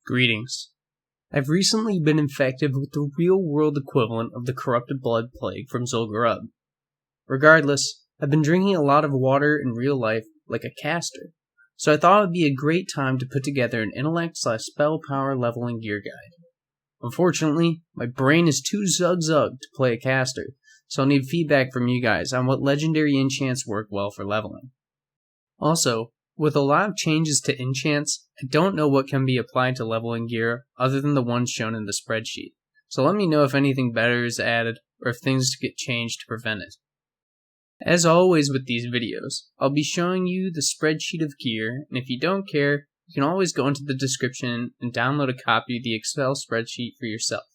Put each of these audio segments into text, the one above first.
Greetings. I've recently been infected with the real-world equivalent of the corrupted blood plague from Zul'Gurub. Regardless, I've been drinking a lot of water in real life like a caster, so I thought it would be a great time to put together an intellect/spell power leveling gear guide. Unfortunately, my brain is too zug-zug to play a caster, so I'll need feedback from you guys on what legendary enchants work well for leveling. Also, with a lot of changes to enchants, I don't know what can be applied to leveling gear other than the ones shown in the spreadsheet, so let me know if anything better is added or if things get changed to prevent it. As always with these videos, I'll be showing you the spreadsheet of gear, and if you don't care, you can always go into the description and download a copy of the Excel spreadsheet for yourself.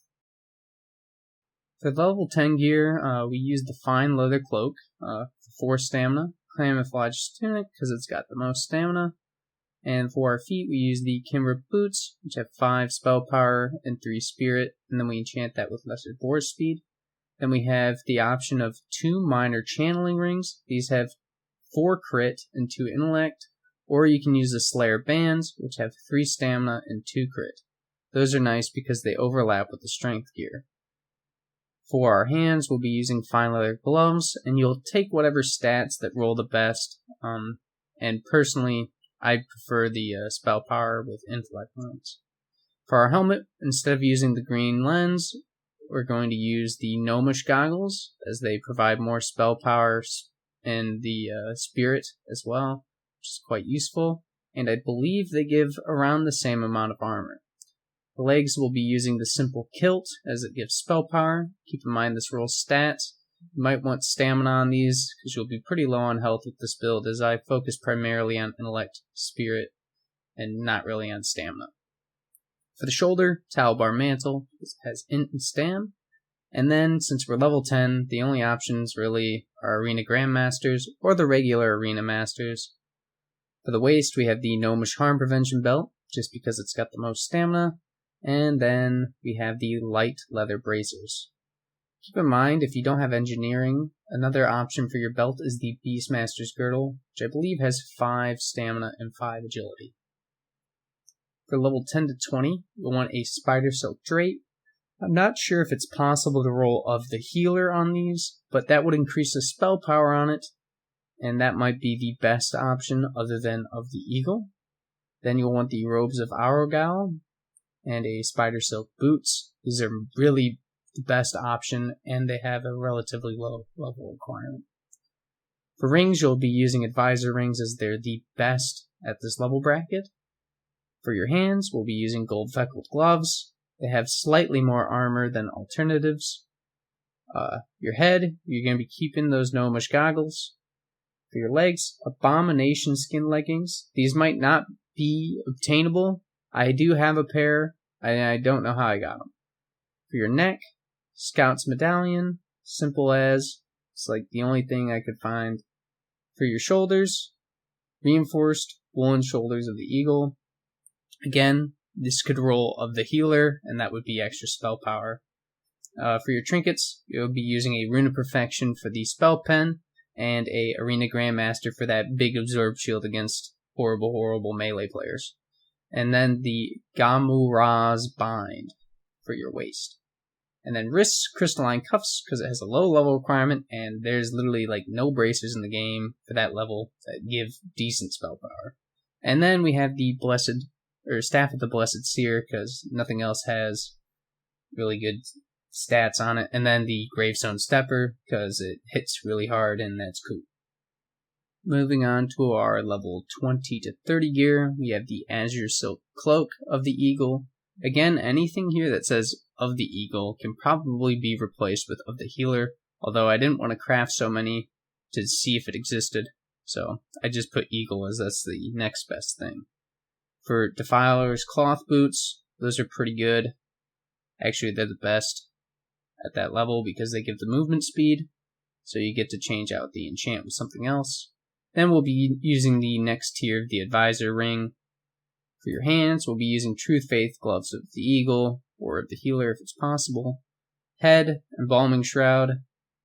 For level 10 gear, we use the fine leather cloak for 4 stamina, camouflage tunic because it's got the most stamina, and for our feet we use the Kimber boots, which have 5 spell power and 3 spirit, and then we enchant that with lesser board speed. Then we have the option of 2 minor channeling rings. These have 4 crit and 2 intellect, or you can use the Slayer bands, which have 3 stamina and 2 crit. Those are nice because they overlap with the strength gear. For our hands, we'll be using fine leather gloves, and you'll take whatever stats that roll the best. And personally, I prefer the spell power with intellect ones. For our helmet, instead of using the green lens, we're going to use the gnomish goggles, as they provide more spell power and the spirit as well, which is quite useful. And I believe they give around the same amount of armor. The legs will be using the simple kilt, as it gives spell power. Keep in mind this rolls stats. You might want stamina on these, because you'll be pretty low on health with this build, as I focus primarily on intellect, spirit, and not really on stamina. For the shoulder, Talbar Mantle has int and stam. And then, since we're level 10, the only options really are Arena Grandmasters or the regular Arena Masters. For the waist, we have the Gnomish Harm Prevention Belt, just because it's got the most stamina. And then we have the light leather bracers. Keep in mind, if you don't have engineering, another option for your belt is the Beastmaster's Girdle, which I believe has 5 stamina and 5 agility. For level 10 to 20, you'll want a Spider Silk Drape. I'm not sure if it's possible to roll of the healer on these, but that would increase the spell power on it, and that might be the best option other than of the Eagle. Then you'll want the Robes of Arogal and a Spider Silk Boots. These are really the best option, and they have a relatively low level requirement. For rings, you'll be using Advisor rings, as they're the best at this level bracket. For your hands, we'll be using Gold Feckled gloves. They have slightly more armor than alternatives. Your head, you're going to be keeping those gnomish goggles. For your legs, Abomination skin leggings. These might not be obtainable. I do have a pair, and I don't know how I got them. For your neck, Scout's Medallion, simple as, it's like the only thing I could find. For your shoulders, reinforced woolen shoulders of the Eagle. Again, this could roll of the healer, and that would be extra spell power. For your trinkets, you'll be using a Rune of Perfection for the spell pen, and a Arena Grandmaster for that big absorb shield against horrible melee players. And then the Gamuraz Bind for your waist. And then wrists, Crystalline Cuffs, because it has a low level requirement, and there's literally like no bracers in the game for that level that give decent spell power. And then we have the Staff of the Blessed Seer, because nothing else has really good stats on it. And then the Gravestone Stepper, because it hits really hard, and that's cool. Moving on to our level 20 to 30 gear, we have the Azure Silk Cloak of the Eagle. Again, anything here that says of the Eagle can probably be replaced with of the Healer, although I didn't want to craft so many to see if it existed, so I just put Eagle as that's the next best thing. For Defiler's Cloth Boots, those are pretty good. Actually, they're the best at that level because they give the movement speed, so you get to change out the enchant with something else. Then we'll be using the next tier of the Advisor ring. For your hands, we'll be using Truth Faith gloves of the Eagle, or of the Healer if it's possible. Head, Embalming Shroud.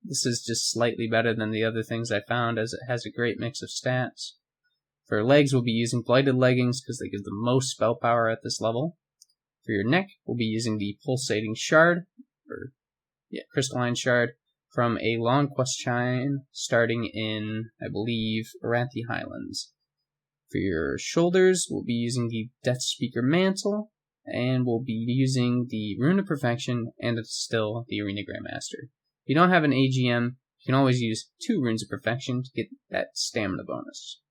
This is just slightly better than the other things I found, as it has a great mix of stats. For legs, we'll be using Blighted Leggings because they give the most spell power at this level. For your neck, we'll be using the Pulsating Shard, Crystalline Shard, from a Long Quest Shrine starting in, I believe, Arathi Highlands. For your shoulders, we'll be using the Death Speaker Mantle, and we'll be using the Rune of Perfection and still the Arena Grandmaster. If you don't have an AGM, you can always use 2 Runes of Perfection to get that stamina bonus.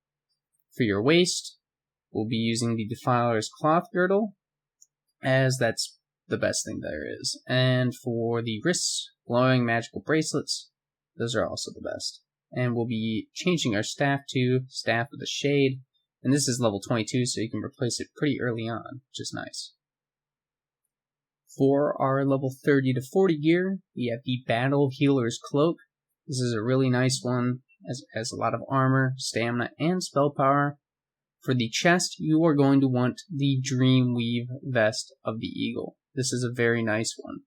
For your waist, we'll be using the Defiler's Cloth Girdle, as that's the best thing there is. And for the wrists, glowing magical bracelets, those are also the best. And we'll be changing our staff to Staff of the Shade, and this is level 22, so you can replace it pretty early on, which is nice. For our level 30 to 40 gear, we have the Battle Healer's Cloak. This is a really nice one, as it has a lot of armor, stamina, and spell power. For the chest, you are going to want the Dreamweave Vest of the Eagle. This is a very nice one.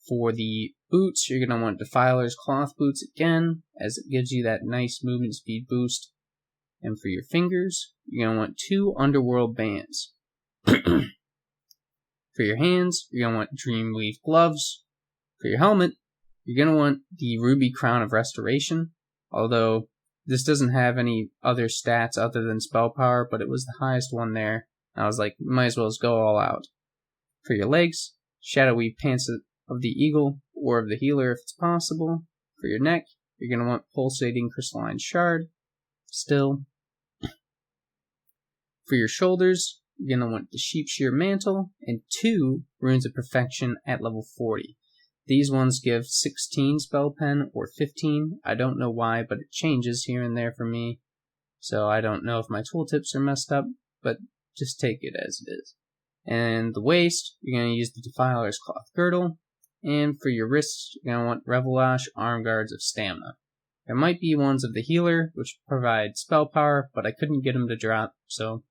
For the boots, you're going to want Defiler's Cloth Boots again, as it gives you that nice movement speed boost. And for your fingers, you're going to want 2 Underworld Bands. For your hands, you're going to want Dreamweave Gloves. For your helmet, you're going to want the Ruby Crown of Restoration, although this doesn't have any other stats other than spell power, but it was the highest one there. I was like, might as well just go all out. For your legs, Shadowweave Pants of the Eagle or of the Healer if it's possible. For your neck, you're going to want Pulsating Crystalline Shard. Still. For your shoulders, you're going to want the Sheepshear Mantle and 2 Runes of Perfection at level 40. These ones give 16 spell pen or 15. I don't know why, but it changes here and there for me. So I don't know if my tooltips are messed up, but just take it as it is. And the waist, you're going to use the Defiler's Cloth Girdle. And for your wrists, you're going to want Revelash Arm Guards of Stamina. There might be ones of the Healer, which provide spell power, but I couldn't get them to drop, so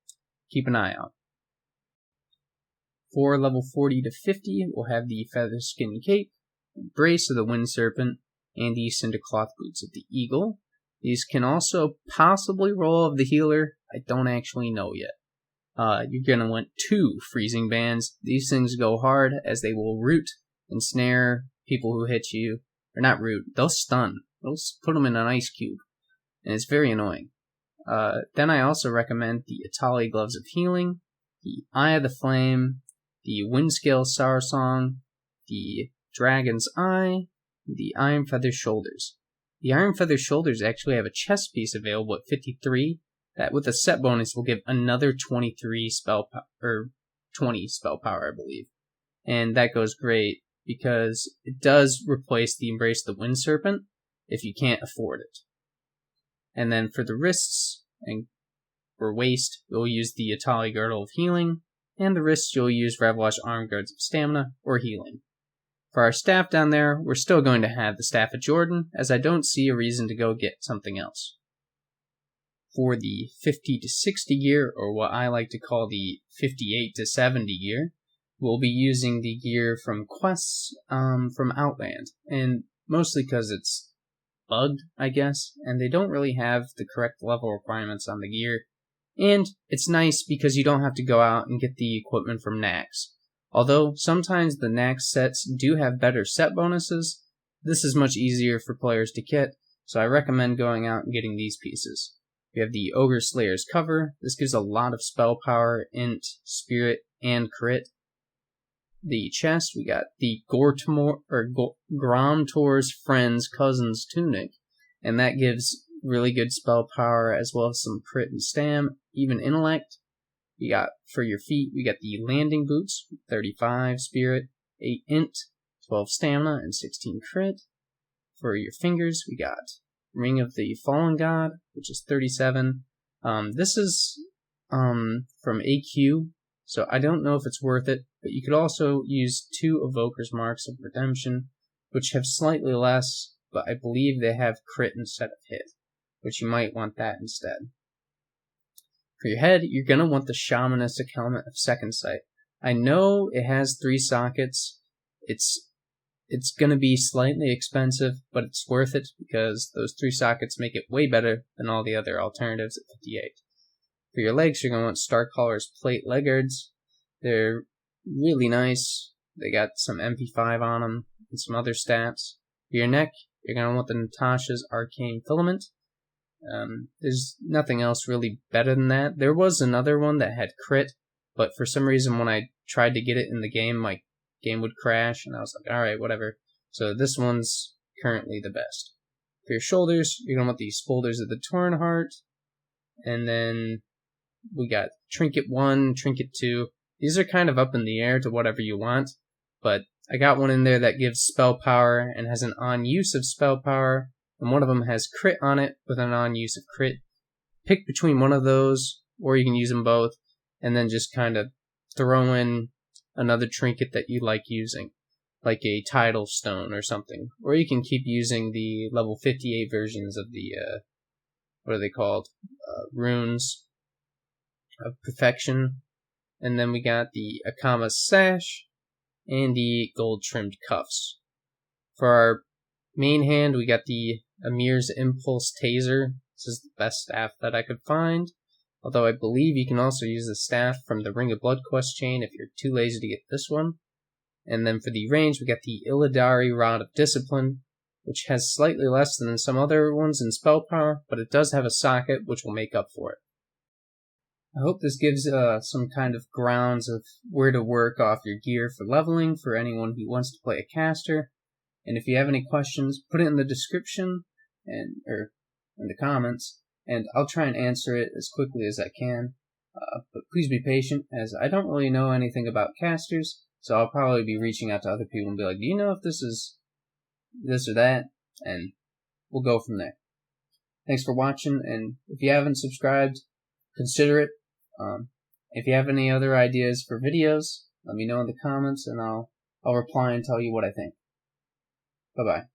keep an eye out. For level 40 to 50, we'll have the Feather Skin Cape, Brace of the Wind Serpent, and the Cinder Cloth Boots of the Eagle. These can also possibly roll of the Healer. I don't actually know yet. You're going to want 2 Freezing Bands. These things go hard as they will root and snare people who hit you. Or not root, they'll stun. They'll put them in an ice cube. And it's very annoying. Then I also recommend the Atali Gloves of Healing, the Eye of the Flame, the Windscale Sour Song, the Dragon's Eye, the Iron Feather Shoulders. The Iron Feather Shoulders actually have a chest piece available at 53, that with a set bonus will give another 23 spell power, or 20 spell power, I believe. And that goes great, because it does replace the Embrace the Wind Serpent, if you can't afford it. And then for the wrists, and for waist, you'll use the Atali Girdle of Healing, and the wrists you'll use Revelash Arm Guards of Stamina, or Healing. For our staff down there, we're still going to have the Staff of Jordan, as I don't see a reason to go get something else. For the 50 to 60 gear, or what I like to call the 58 to 70 gear, we'll be using the gear from quests from Outland, and mostly because it's bugged, I guess, and they don't really have the correct level requirements on the gear, and it's nice because you don't have to go out and get the equipment from Nax. Although sometimes the Nax sets do have better set bonuses, this is much easier for players to get, so I recommend going out and getting these pieces. We have the Ogre Slayer's Cover. This gives a lot of spell power, int, spirit, and crit. The chest, we got the Gromtor's Friend's Cousin's Tunic, and that gives really good spell power as well as some crit and stam, even intellect. We got, for your feet, we got the Landing Boots, 35 spirit, 8 int, 12 stamina, and 16 crit. For your fingers, we got Ring of the Fallen God, which is 37. This is from AQ, so I don't know if it's worth it, but you could also use 2 Evoker's Marks of Redemption, which have slightly less, but I believe they have crit instead of hit, which you might want that instead. For your head, you're going to want the Shamanistic Helmet of Second Sight. I know it has 3 sockets. It's going to be slightly expensive, but it's worth it because those 3 sockets make it way better than all the other alternatives at 58. For your legs, you're going to want Starcaller's Plate Legguards. They're really nice. They got some MP5 on them and some other stats. For your neck, you're going to want the Natasha's Arcane Filament. There's nothing else really better than that. There was another one that had crit, but for some reason when I tried to get it in the game, my game would crash, and I was like, alright, whatever. So this one's currently the best. For your shoulders, you're going to want the Spolders of the Torn Heart, and then we got Trinket 1, Trinket 2. These are kind of up in the air to whatever you want, but I got one in there that gives spell power and has an on-use of spell power, and one of them has crit on it with an on-use of crit. Pick between one of those, or you can use them both, and then just kind of throw in another trinket that you like using, like a Tidal Stone or something. Or you can keep using the level 58 versions of the, what are they called? Runes of Perfection. And then we got the Akama's Sash and the gold-trimmed cuffs. For our main hand, we got the Amir's Impulse Taser. This is the best staff that I could find. Although I believe you can also use the staff from the Ring of Blood quest chain if you're too lazy to get this one. And then for the range, we got the Illidari Rod of Discipline, which has slightly less than some other ones in spell power, but it does have a socket which will make up for it. I hope this gives some kind of grounds of where to work off your gear for leveling for anyone who wants to play a caster. And if you have any questions, put it in the description or in the comments, and I'll try and answer it as quickly as I can. But please be patient, as I don't really know anything about casters, so I'll probably be reaching out to other people and be like, do you know if this is this or that? And we'll go from there. Thanks for watching, and if you haven't subscribed, consider it. If you have any other ideas for videos, let me know in the comments, and I'll reply and tell you what I think. Bye-bye.